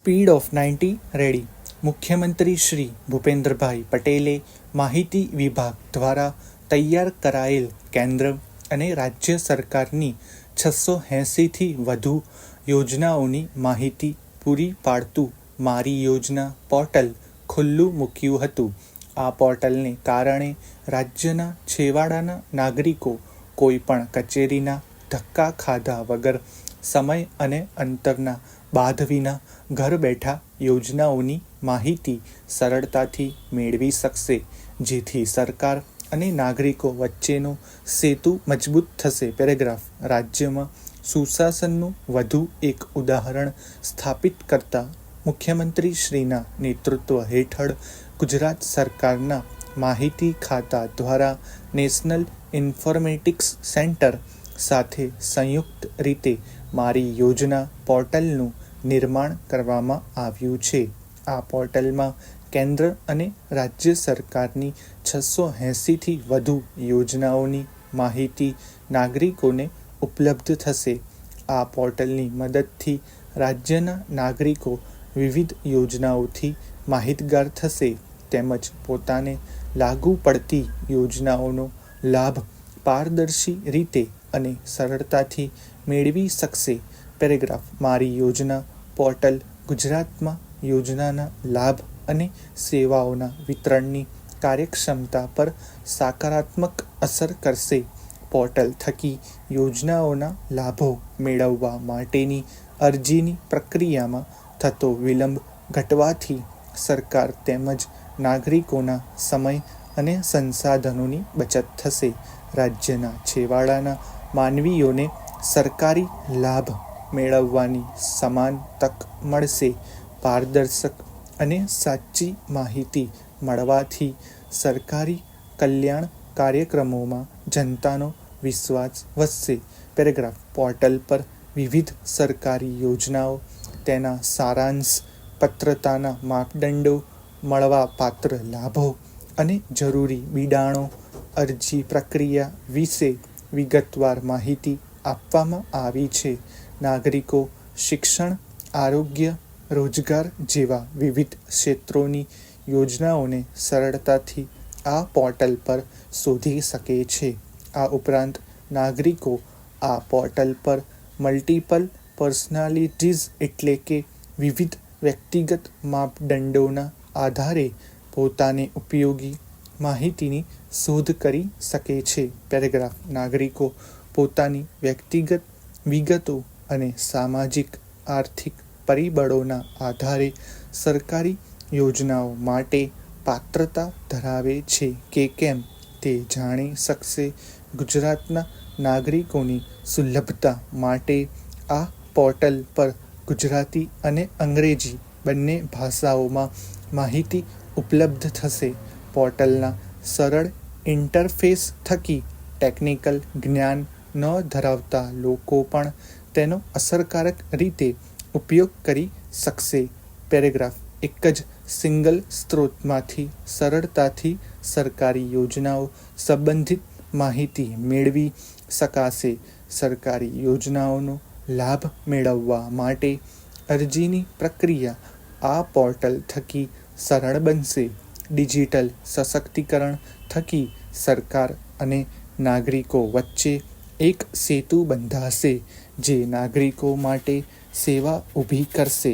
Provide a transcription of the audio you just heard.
Speed of 90 ready. મુખ્યમંત્રી શ્રી ભૂપેન્દ્રભાઈ પટેલે માહિતી વિભાગ દ્વારા તૈયાર કરાયેલ કેન્દ્ર અને રાજ્ય સરકારની 680થી વધુ યોજનાઓની માહિતી પૂરી પાડતું મારી યોજના પોર્ટલ ખુલ્લું મૂક્યું હતું. આ પોર્ટલને કારણે રાજ્યના છેવાડાના નાગરિકો કોઈપણ કચેરીના ધક્કા ખાધા વગર સમય અને અંતરના બાધ વિના ઘર બેઠા યોજનાઓની માહિતી સરળતાથી મેળવી શકશે, જેથી સરકાર અને નાગરિકો વચ્ચેનો સેતુ મજબૂત થશે. પેરેગ્રાફ. રાજ્યમાં સુશાસનનું વધુ એક ઉદાહરણ સ્થાપિત કરતા મુખ્યમંત્રી શ્રીના નેતૃત્વ હેઠળ ગુજરાત સરકારના માહિતી ખાતા દ્વારા નેશનલ ઇન્ફોર્મેટિક્સ સેન્ટર સાથે સંયુક્ત રીતે મારી યોજના પોર્ટલનું નિર્માણ કરવામાં આવ્યું છે. આ પોર્ટલમાં કેન્દ્ર અને રાજ્ય સરકારની 680થી વધુ યોજનાઓની માહિતી નાગરિકોને ઉપલબ્ધ થશે. આ પોર્ટલની મદદથી રાજ્યના નાગરિકો વિવિધ યોજનાઓથી માહિતગાર થશે તેમજ પોતાને લાગુ પડતી યોજનાઓનો લાભ પારદર્શી રીતે અને સરળતાથી મેળવી શકશે. પેરેગ્રાફ. મારી યોજના પોર્ટલ ગુજરાતમાં યોજનાના લાભ અને સેવાઓના વિતરણની કાર્યક્ષમતા પર સકારાત્મક અસર કરશે. પોર્ટલ થકી યોજનાઓના લાભો મેળવવા માટેની અરજીની પ્રક્રિયામાં થતો વિલંબ ઘટવાથી સરકાર તેમજ નાગરિકોના સમય અને સંસાધનોની બચત થશે. રાજ્યના છેવાડાના માનવીઓને સરકારી લાભ મેળવવાની સમાન તક મળશે. પારદર્શક અને સાચી માહિતી મળવાથી સરકારી કલ્યાણ કાર્યક્રમોમાં જનતાનો વિશ્વાસ વધશે. પેરેગ્રાફ. પોર્ટલ પર વિવિધ સરકારી યોજનાઓ, તેના સારાંશ, પાત્રતાના માપદંડો, મળવાપાત્ર લાભો અને જરૂરી બિડાણો, અરજી પ્રક્રિયા વિશે વિગતવાર માહિતી આપવામાં આવી છે. નાગરિકો શિક્ષણ, આરોગ્ય, રોજગાર જેવા વિવિધ ક્ષેત્રોની યોજનાઓને સરળતાથી આ પોર્ટલ પર શોધી શકે છે. આ ઉપરાંત નાગરિકો આ પોર્ટલ પર મલ્ટિપલ પર્સનાલિટીઝ એટલે કે વિવિધ વ્યક્તિગત માપદંડોના આધારે પોતાને ઉપયોગી માહિતીની શોધ કરી શકે છે. પેરેગ્રાફ. નાગરિકો પોતાની વ્યક્તિગત વિગતો અને સામાજિક આર્થિક પરિબળોના આધારે સરકારી યોજનાઓ માટે પાત્રતા ધરાવે છે કે કેમ તે જાણી શકશે. ગુજરાતના નાગરિકોની સુલભતા માટે આ પોર્ટલ પર ગુજરાતી અને અંગ્રેજી બંને ભાષાઓમાં માહિતી ઉપલબ્ધ થશે. પોર્ટલના સરળ ઇન્ટરફેસ થકી ટેકનિકલ જ્ઞાન ન ધરાવતા લોકો પણ તેનો અસરકારક રીતે ઉપયોગ કરી શકશે. પેરેગ્રાફ. એક જ સિંગલ સ્ત્રોતમાંથી સરળતાથી સરકારી યોજનાઓ સંબંધિત માહિતી મેળવી શકાશે. સરકારી યોજનાઓનો લાભ મેળવવા માટે અરજીની પ્રક્રિયા આ પોર્ટલ થકી સરળ બનશે. ડિજિટલ સશક્તિકરણ થકી સરકાર અને નાગરિકો વચ્ચે એક સેતુ બંધાશે, જે નાગરિકો માટે સેવા ઊભી કરશે.